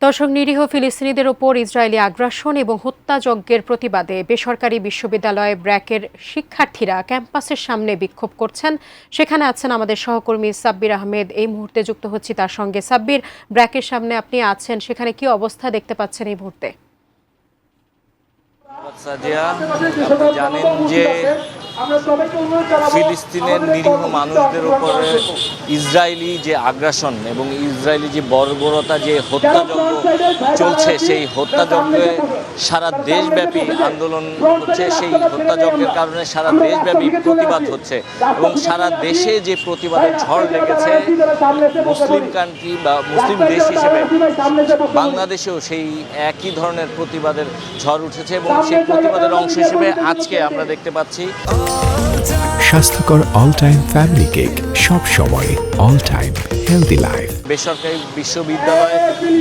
দর্শক, নিরীহ ফিলিস্তিনিদের ওপর ইসরায়েলি আগ্রাসন এবং হত্যাযজ্ঞের প্রতিবাদে বেসরকারি বিশ্ববিদ্যালয় ব্র্যাকের শিক্ষার্থীরা ক্যাম্পাসের সামনে বিক্ষোভ করছেন। সেখানে আছেন আমাদের সহকর্মী সাব্বির আহমেদ। এই মুহূর্তে যুক্ত হচ্ছি তার সঙ্গে। সাব্বির, ব্র্যাকের সামনে আপনি আছেন, সেখানে কি অবস্থা দেখতে পাচ্ছেন এই মুহূর্তে? আপনি জানেন যে ফিলিস্তিনের নিরীহ মানুষদের উপরে ইসরায়েলি যে আগ্রাসন এবং ইসরায়েলি যে বর্বরতা, যে হত্যাযজ্ঞ চলছে, সেই হত্যাযজ্ঞে সারা দেশব্যাপী আন্দোলন হচ্ছে। সেই হত্যাযজ্ঞের কারণে সারা দেশব্যাপী প্রতিবাদ হচ্ছে এবং সারা দেশে যে প্রতিবাদের ঝড় লেগেছে, মুসলিম কান্ট্রি বা মুসলিম দেশ হিসেবে বাংলাদেশেও সেই একই ধরনের প্রতিবাদের ঝড় উঠেছে এবং সেই প্রতিবাদের অংশ হিসেবে আজকে আমরা দেখতে পাচ্ছি স্বাস্থ্যকর অল টাইম ফ্যামিলি কেক, সব সময় অল টাইম হেলদি লাইফ। বেসরকারি বিশ্ববিদ্যালয়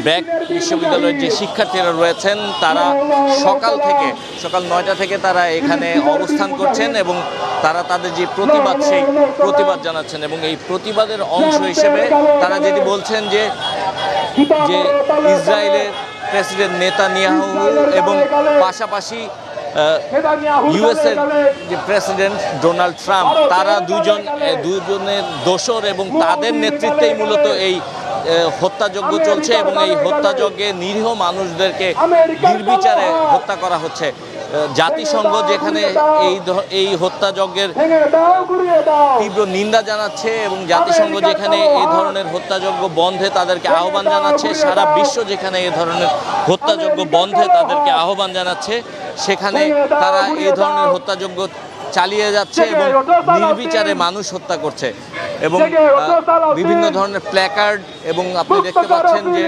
ব্র্যাক বিশ্ববিদ্যালয়ের যে শিক্ষার্থীরা রয়েছেন, তারা সকাল 9টা থেকে তারা এখানে অবস্থান করছেন এবং তারা তাদের যে প্রতিবাদ, সেই প্রতিবাদ জানাচ্ছেন এবং এই প্রতিবাদের অংশ হিসেবে তারা যেটি বলছেন যে ইসরায়েলের প্রেসিডেন্ট নেতানিয়াহু এবং পাশাপাশি ইউএসের যে প্রেসিডেন্ট ডোনাল্ড ট্রাম্প, তারা দুজনের দোসর এবং তাদের নেতৃত্বেই মূলত এই হত্যাযজ্ঞ চলছে এবং এই হত্যাযজ্ঞে নিরীহ মানুষদেরকে নির্বিচারে হত্যা করা হচ্ছে। জাতিসংঘ যেখানে এই হত্যাযজ্ঞের তীব্র নিন্দা জানাচ্ছে এবং জাতিসংঘ যেখানে এই ধরনের হত্যাযজ্ঞ বন্ধে তাদেরকে আহ্বান জানাচ্ছে, সারা বিশ্ব যেখানে এই ধরনের হত্যাযজ্ঞ বন্ধে তাদেরকে আহ্বান জানাচ্ছে, সেখানে তারা এই ধরনের হত্যাযজ্ঞ চালিয়ে যাচ্ছে এবং নির্বিচারে মানুষ হত্যা করছে এবং বিভিন্ন ধরনের প্ল্যাকার্ড, এবং আপনি দেখতে পাচ্ছেন যে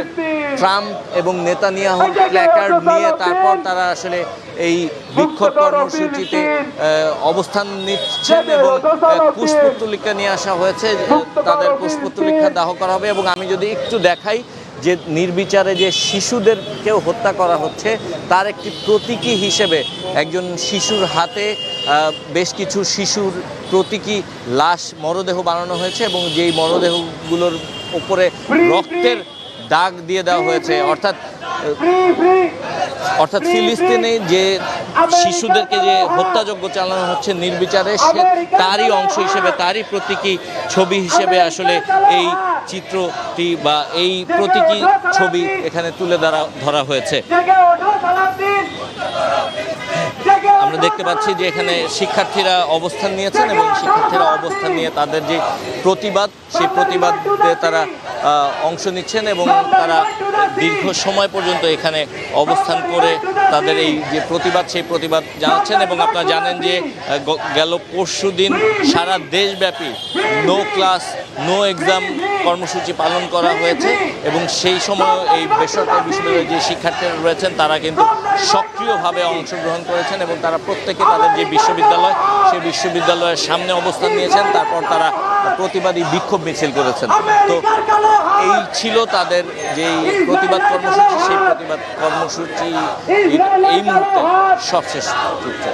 ট্রাম্প এবং নেতানিয়াহুর প্ল্যাকার্ড নিয়ে তারপর তারা আসলে এই বিক্ষোভ কর্মসূচিতে অবস্থান নিচ্ছেন এবং পুষ্পতলিকা নিয়ে আসা হয়েছে, তাদের পুষ্পতলিকা দাহ করা হবে। এবং আমি যদি একটু দেখাই যে নির্বিচারে যে শিশুদেরকেও হত্যা করা হচ্ছে, তার একটি প্রতীকী হিসেবে একজন শিশুর হাতে বেশ কিছু শিশুর প্রতীকী লাশ, মরদেহ বানানো হয়েছে এবং যেই মরদেহগুলোর উপরে রক্তের দাগ দিয়ে দেওয়া হয়েছে, অর্থাৎ ফিলিস্তিনে যে শিশুদেরকে যে হত্যাযজ্ঞ চালানো হচ্ছে নির্বিচারে, তারই অংশ হিসেবে, তারই প্রতীকী ছবি হিসেবে আসলে এই চিত্রটি বা এই প্রতীকী ছবি এখানে তুলে ধরা হয়েছে। আমরা দেখতে পাচ্ছি যে এখানে শিক্ষার্থীরা অবস্থান নিয়েছেন এবং শিক্ষার্থীরা অবস্থান নিয়ে তাদের যে প্রতিবাদ, সেই প্রতিবাদে তারা অংশ নিচ্ছেন এবং তারা দীর্ঘ সময় পর্যন্ত এখানে অবস্থান করে তাদের এই যে প্রতিবাদ, সেই প্রতিবাদ জানাচ্ছেন। এবং আপনারা জানেন যে গেল পরশুদিন সারা দেশব্যাপী নো ক্লাস নো এক্সাম কর্মসূচি পালন করা হয়েছে এবং সেই সময় এই বেসরকারি বিশ্ববিদ্যালয়ের যে শিক্ষার্থীরা রয়েছেন তারা কিন্তু সক্রিয়ভাবে অংশগ্রহণ করেছেন এবং তারা প্রত্যেকে তাদের যে বিশ্ববিদ্যালয়, সেই বিশ্ববিদ্যালয়ের সামনে অবস্থান নিয়েছেন, তারপর তারা প্রতিবাদী বিক্ষোভ মিছিল করেছেন। তো এই ছিল তাদের যেই প্রতিবাদ কর্মসূচি, সেই প্রতিবাদ কর্মসূচি এই মুহূর্তে সবশেষ চলছে।